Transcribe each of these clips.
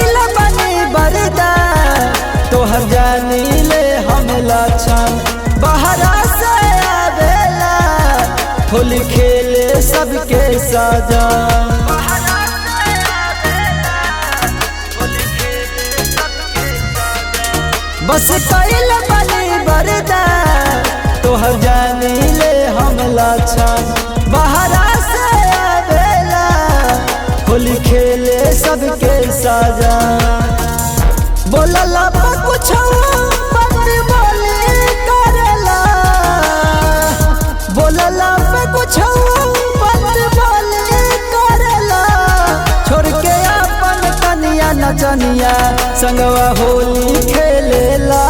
कैला बनी बरदा तोहर जानी ले हम लक्षण बहरा से आवेला होली खेले सबके साजा बस कैला बनी बरदा तोहर जानी ले हम लक्षण बहरा से आवेला होली खेले सबके साजा बोलला पर कुछ बात बोली करला बोलला पे कुछ बात बोली करला छोड़ के अपन कनिया नचनिया संगवा होली खेलेला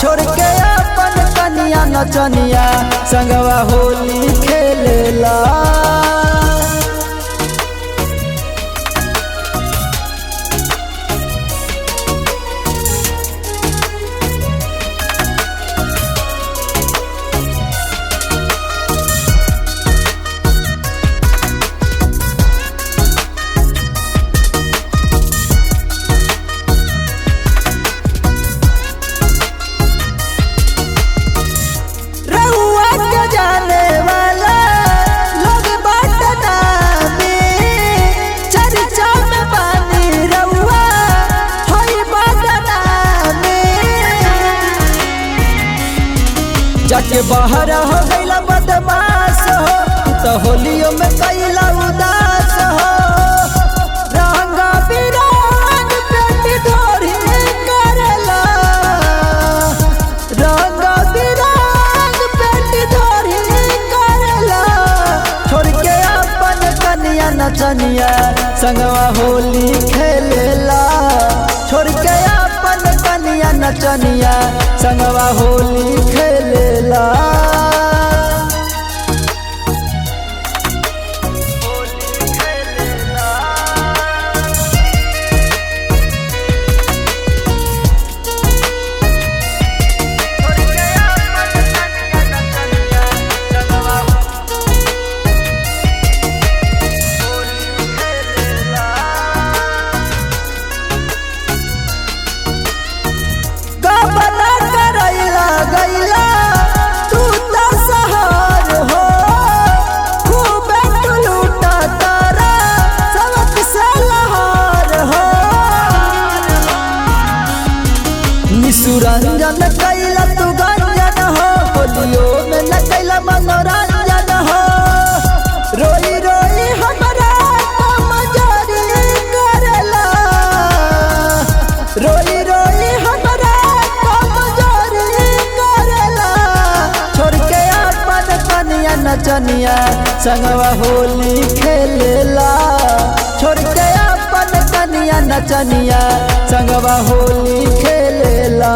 छोड़ के अपन कनिया नचनिया संगवा होली खेलेला जाके बाहर हो गईला बदमाश हो तो होलियो में कैला उदास हो रंगा बिरंग पेटी ढोरी करला रंगा बिरंग पेटी ढोरी करला छोड़ के अपन कनिया नचनिया संगवा होली खेलेला छोड़ के अपन कनिया नचनिया संगवा होली खेलेला सुरंजन कैला तू गंजन हो होलियो में न कैला मनोरंजन हो रोई रोई हमरा कमजोरी करला रोई रोई हमरा कमजोरी करला छोड़ के अपन कनिया नचनिया संगवा होली खेलेला छोड़ के अपन कनिया नचनिया संगवा होली खेलेला।